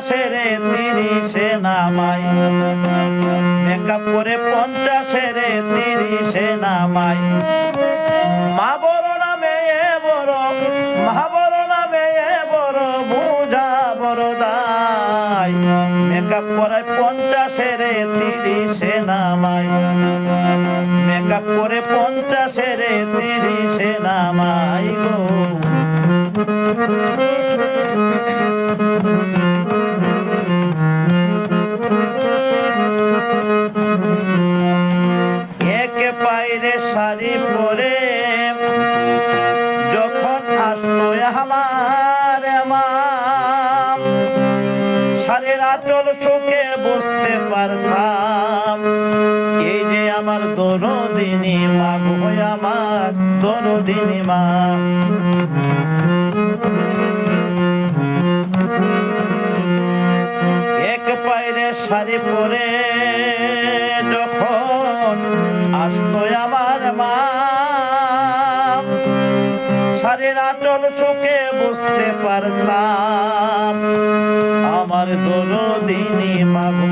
50-এ 30-এ নামাই, মেকআপ করে 50-এ 30-এ নামাই। মা বড় না মেয়ে বড়, মা বড় না মেয়ে বড়, বুঝা বড় দায়। মেকআপ করায় 50-এ 30-এ নামাই, মেকআপ করে 50-এ 30-এ নামাই গো। এক পায়রে শাড়ি পরে যখন আসতো আমার মা, শাড়ির আঁচল শুকে বুঝতে পারতাম এই যে আমার দরদিনী মা গো, আমার দরদিনী মা। এক পায়রে শাড়ি পরে যখন আসতো আমার মা, শাড়ির আঁচল শুকে বুঝতে পারতাম আমার দরদিনী মা গো,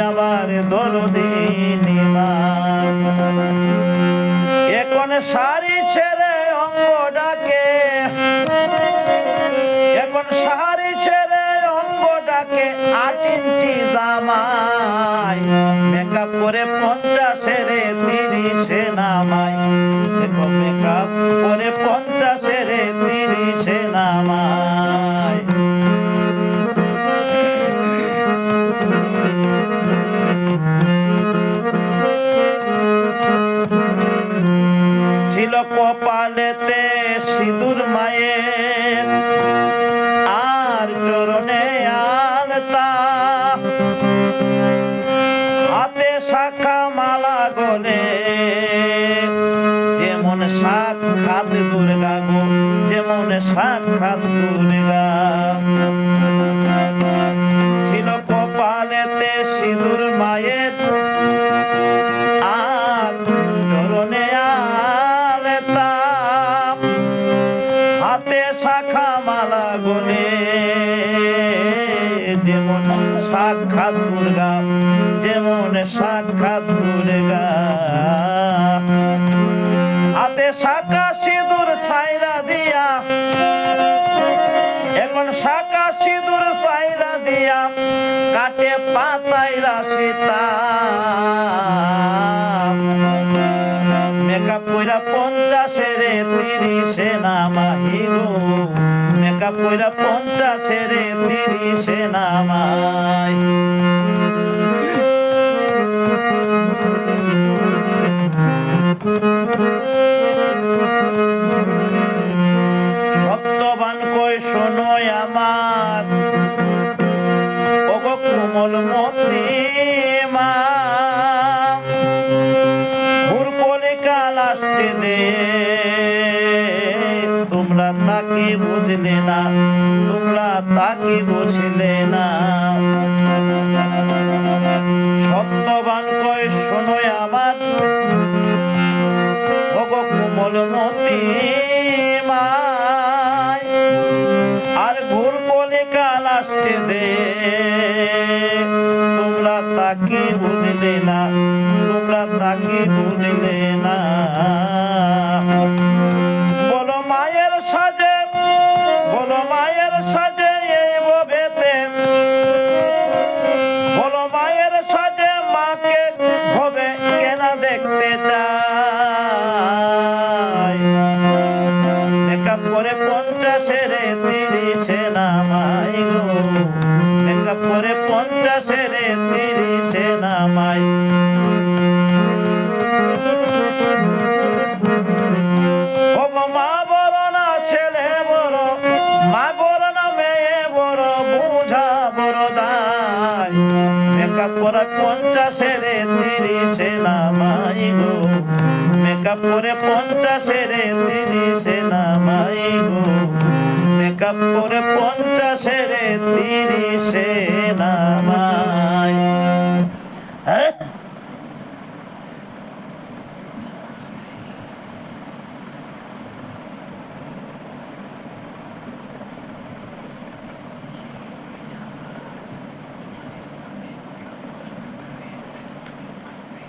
আমার দরদিনী মা। এখন শাড়ি ছেড়ে অঙ্গ ডাকে, এখন শাড়ি ছেড়ে অঙ্গ ডাকে 8 ইঞ্চি জামাই। মেকআপ করে 50-এ 30-এ নামাই, দেখো মেকআপ করে 50-এ 30-এ নামাই। ছিল কপালেতে সিঁদুর মায়ের, আর চরণে আলতা, হাতে শাখা মালা গলে, যেমন সাক্ষাৎ দুর্গা গো, যেমন সাক্ষাৎ দুর্গা। ছিল কপালেতে সিঁদুর মায়ের, আর চরণে আলতা, হাতে শাখা মালা গলে, যেমন সাক্ষাৎ দুর্গা, যেমন সাক্ষাৎ দুর্গা। হাতে শাখা সিঁদুর ছাইরা দিয়া, এখন শাখা সিঁদুর ছাইরা দিয়া, কাটে পাতায় রাশিতা। মেকআপ কইরা 50-এ 30-এ নামাই গো, মেকআপ কইরা 50-এ 30-এ নামাই। সত্যবান কই শোনো আমার ওগো কোমল মতি মা, ভোর কোলে কাল আসতে দে, তোমরা তাকে বুঝলে না, তোমরা তাকে বুঝলে না। সত্যবান কই শোনো আমার ওগো কোমল মতি মা, আর ঘুর কোলে কাল আসতে দে, তোমরা তাকে বুঝলে না, তোমরা তাকে বুঝলে না। বলো মায়ের সাজে, বলো মায়ের সাজে এই ভবেতে, বলো মায়ের সাজে মাকে ভবে কেনা দেখতে চাই। মেকআপ করে 50-এ 30-এ নামাই গো, মেকআপ করে 50-এ 30-এ নামাই। ও মা বড় না ছেলে বড়, মা বড় না মেয়ে বড়, বুঝা বড় দায়। মেকআপ করে 50-এ 30-এ নামাই গো, মেকআপ করে 50-এ 30-এ নামাই গো, মেকআপ করে 50-এ 30-এ নামাই।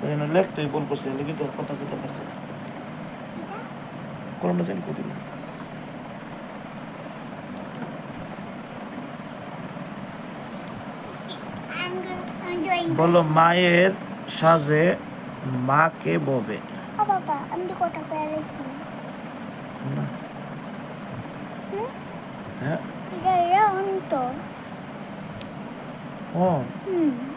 এখানে লেখতেই ভুল করছে লিখে তো কথা কইতে পারছে না কলমটা জানি কই দিল I'm doing বলো মায়ের সাজে মাকে ববে Oh, Papa, I'm the kota kaya না হ্যাঁ Tidak ada untuk. ও Hmm.